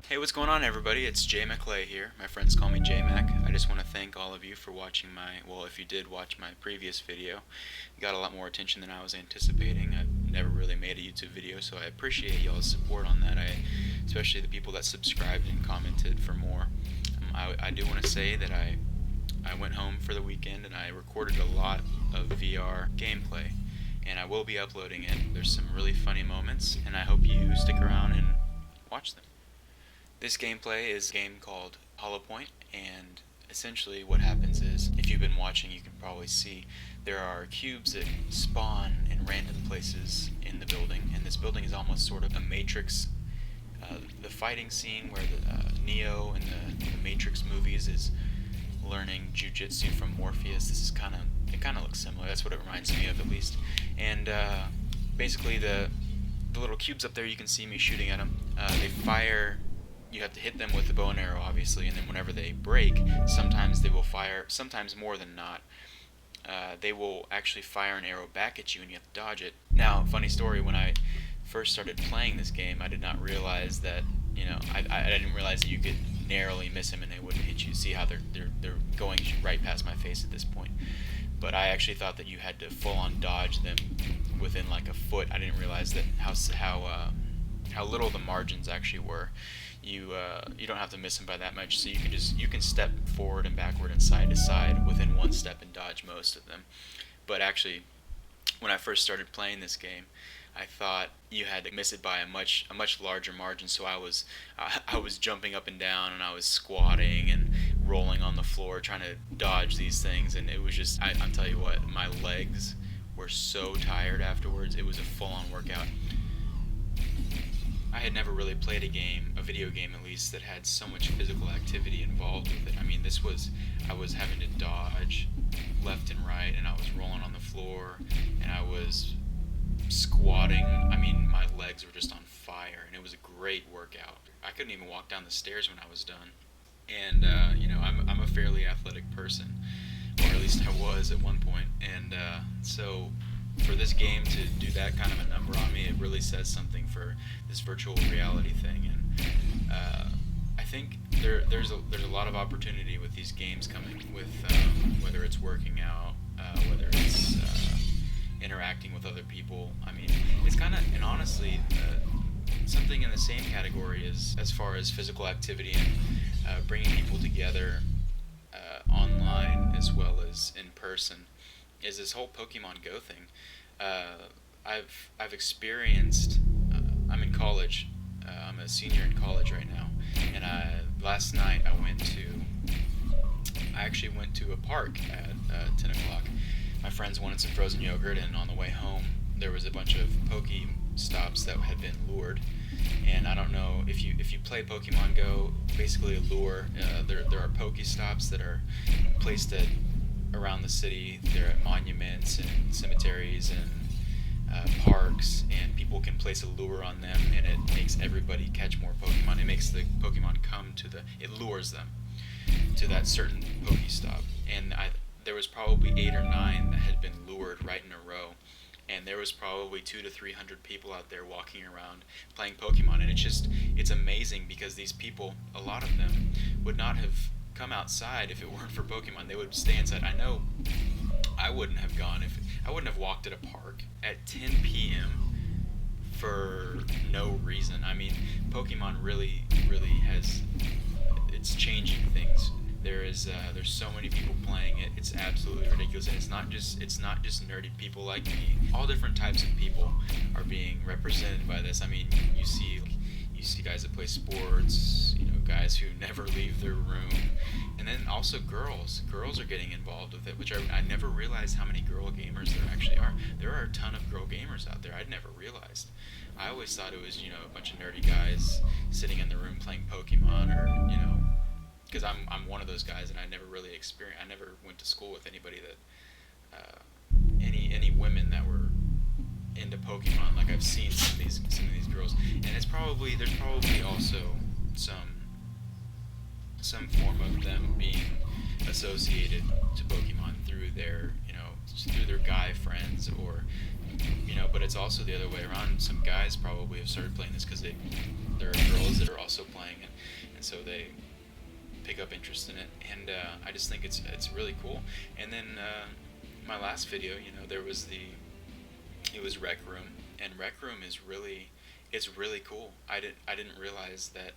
Hey, what's going on, everybody? It's Jay McClay here. My friends call me J Mac. I just want to thank all of you for watching if you did watch my previous video, you got a lot more attention than I was anticipating. I've never really made a YouTube video, so I appreciate y'all's support on that. Especially the people that subscribed and commented for more. I do want to say that I went home for the weekend and I recorded a lot of VR gameplay, and I will be uploading it. There's some really funny moments, and I hope you stick around and watch them. This gameplay is a game called Hollopoint, and essentially what happens is, if you've been watching, you can probably see there are cubes that spawn in random places in the building, and this building is almost sort of a Matrix. The fighting scene where Neo in the Matrix movies is learning jujitsu from Morpheus. This is it kind of looks similar. That's what it reminds me of, at least. And basically, the little cubes up there, you can see me shooting at them. They fire. You have to hit them with the bow and arrow, obviously, and then whenever they break, sometimes they will fire, sometimes more than not, they will actually fire an arrow back at you and you have to dodge it. Now, funny story, when I first started playing this game, I did not realize that, I didn't realize that you could narrowly miss them and they wouldn't hit you. See how they're going right past my face at this point. But I actually thought that you had to full-on dodge them within like a foot. I didn't realize that how little the margins actually were. You don't have to miss them by that much, so you can step forward and backward and side to side within one step and dodge most of them. But actually, when I first started playing this game, I thought you had to miss it by a much larger margin. So I was jumping up and down and I was squatting and rolling on the floor trying to dodge these things, and it was just I'm telling you what, my legs were so tired afterwards. It was a full-on workout. I had never really played a video game at least, that had so much physical activity involved with it. I mean, I was having to dodge left and right, and I was rolling on the floor, and I was squatting. I mean, my legs were just on fire, and it was a great workout. I couldn't even walk down the stairs when I was done. And, I'm a fairly athletic person, or at least I was at one point, and so for this game to do that kind of a number on me, it really says something for this virtual reality thing. And I think there's a lot of opportunity with these games coming, with whether it's working out, whether it's interacting with other people. I mean, it's kind of, and honestly, something in the same category as far as physical activity and bringing people together online as well as in person, is this whole Pokemon Go thing. I've experienced. I'm in college. I'm a senior in college right now, and last night I actually went to a park at 10 o'clock. My friends wanted some frozen yogurt, and on the way home there was a bunch of Poke stops that had been lured. And I don't know if you play Pokemon Go. Basically, a lure. There are Poke stops that are placed around the city. They're at monuments and cemeteries and parks, and people can place a lure on them, and it makes everybody catch more Pokemon. It makes the Pokemon it lures them to that certain Pokestop. And there was probably 8 or 9 that had been lured right in a row, and there was probably 200 to 300 people out there walking around playing Pokemon. And it's amazing, because these people, a lot of them, would not have come outside if it weren't for Pokemon. They would stay inside. I know I wouldn't have walked at a park at 10 p.m. for no reason. I mean, Pokemon really it's changing things. There's so many people playing it. It's absolutely ridiculous, and it's not just nerdy people like me. All different types of people are being represented by this. I mean, you see guys that play sports, guys who never leave their room, and then also girls. Girls are getting involved with it, which I never realized how many girl gamers there actually are. There are a ton of girl gamers out there. I'd never realized. I always thought it was, a bunch of nerdy guys sitting in the room playing Pokemon, or, because I'm one of those guys, and I never really experienced. I never went to school with anybody that any women that were into Pokemon. Like, I've seen some of these girls, and there's probably also some form of them being associated to Pokemon through their guy friends, or but it's also the other way around. Some guys probably have started playing this because there are girls that are also playing it, and so they pick up interest in it, and I just think it's really cool. And then my last video, there was it was Rec Room, and Rec Room is it's really cool. I didn't realize that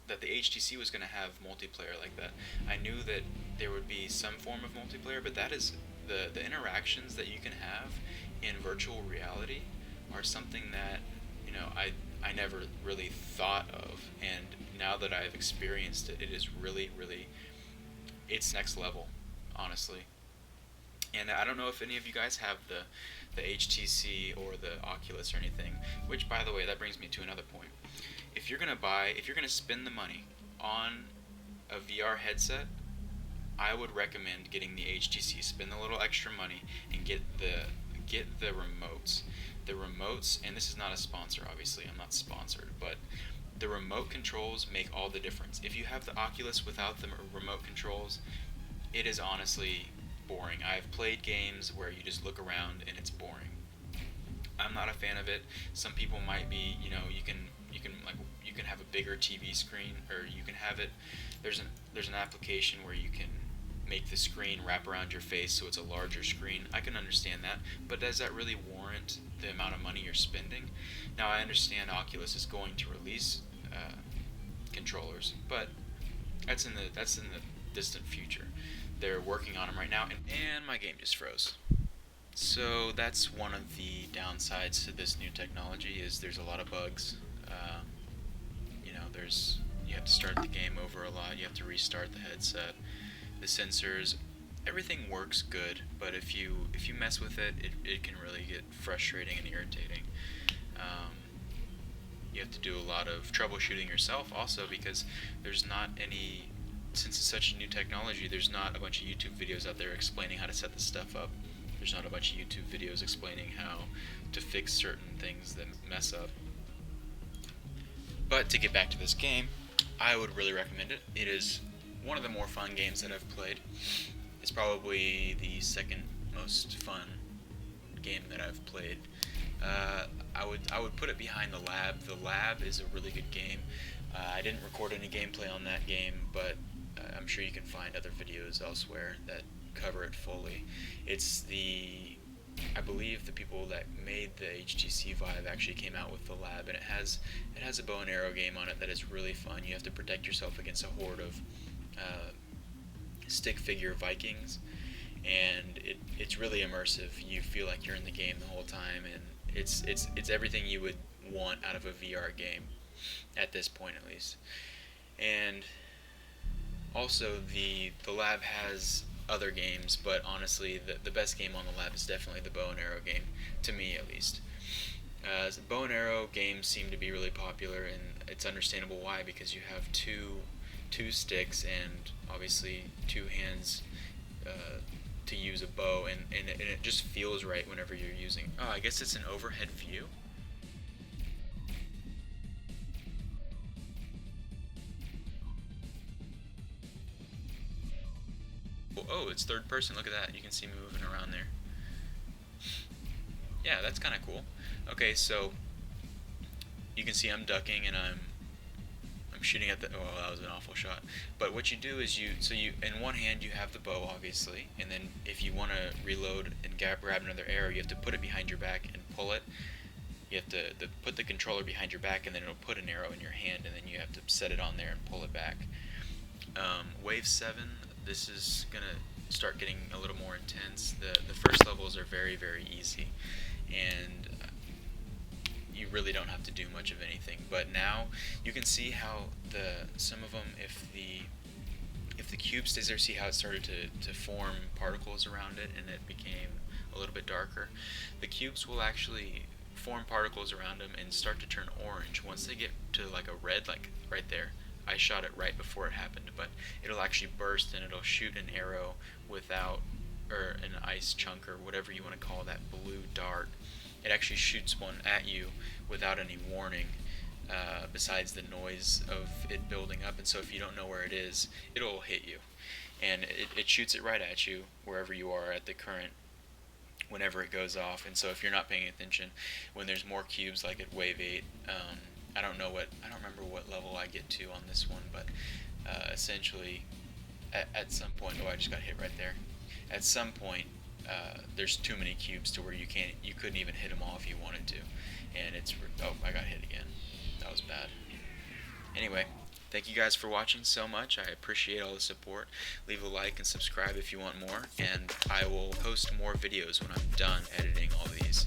that the HTC was going to have multiplayer like that. I knew that there would be some form of multiplayer, but that is the interactions that you can have in virtual reality are something that I never really thought of, and now that I've experienced it, it is really it's next level, honestly. And I don't know if any of you guys have the HTC or the Oculus or anything. Which, by the way, that brings me to another point. If you're gonna spend the money on a VR headset, I would recommend getting the HTC. Spend a little extra money and get the remotes. The remotes, and this is not a sponsor, obviously. I'm not sponsored, but the remote controls make all the difference. If you have the Oculus without the remote controls, it is honestly boring. I've played games where you just look around and it's boring. I'm not a fan of it. Some people might be, you can have a bigger TV screen, or you can have it. There's an application where you can make the screen wrap around your face so it's a larger screen. I can understand that, but does that really warrant the amount of money you're spending? Now, I understand Oculus is going to release controllers, but that's in the distant future. They're working on them right now, and my game just froze. So that's one of the downsides to this new technology, is there's a lot of bugs. You have to start the game over a lot. You have to restart the headset. The sensors, everything works good, but if you mess with it, it can really get frustrating and irritating. You have to do a lot of troubleshooting yourself also, because there's not any, since it's such a new technology, there's not a bunch of YouTube videos out there explaining how to set this stuff up. There's not a bunch of YouTube videos explaining how to fix certain things that mess up. But to get back to this game, I would really recommend it. It is one of the more fun games that I've played. It's probably the second most fun game that I've played. I would put it behind The Lab. The Lab is a really good game. I didn't record any gameplay on that game, but I'm sure you can find other videos elsewhere that cover it fully. I believe the people that made the HTC Vive actually came out with The Lab, and it has a bow and arrow game on it that is really fun. You have to protect yourself against a horde of stick figure Vikings, and it's really immersive. You feel like you're in the game the whole time, and it's everything you would want out of a VR game at this point, at least. And also the Lab has other games, but honestly the best game on the Lab is definitely the bow and arrow game, to me at least. The bow and arrow games seem to be really popular, and it's understandable why, because you have two sticks and obviously two hands to use a bow, and it just feels right whenever you're using. Oh, I guess it's an overhead view. Oh, it's third person. Look at that. You can see me moving around there. Yeah, that's kind of cool. Okay, so you can see I'm ducking and I'm shooting at the. Oh, that was an awful shot. But what you do is you in one hand you have the bow, obviously, and then if you want to reload and grab another arrow, you have to put it behind your back and pull it. You have to put the controller behind your back, and then it'll put an arrow in your hand, and then you have to set it on there and pull it back. Wave 7, this is going to start getting a little more intense. The first levels are very, very easy, and you really don't have to do much of anything. But now you can see how some of them, if the cube stays there, see how it started to form particles around it, and it became a little bit darker. The cubes will actually form particles around them and start to turn orange once they get to like a red, like right there. I shot it right before it happened, but it'll actually burst and it'll shoot an arrow or an ice chunk, or whatever you want to call that blue dart. It actually shoots one at you without any warning, besides the noise of it building up. And so if you don't know where it is, it'll hit you, and it shoots it right at you wherever you are at the current, whenever it goes off. And so if you're not paying attention, when there's more cubes like at wave 8, I don't remember what level I get to on this one, but essentially, at some point, oh, I just got hit right there. At some point, there's too many cubes to where you couldn't even hit them all if you wanted to, and oh, I got hit again. That was bad. Anyway, thank you guys for watching so much. I appreciate all the support. Leave a like and subscribe if you want more, and I will post more videos when I'm done editing all these.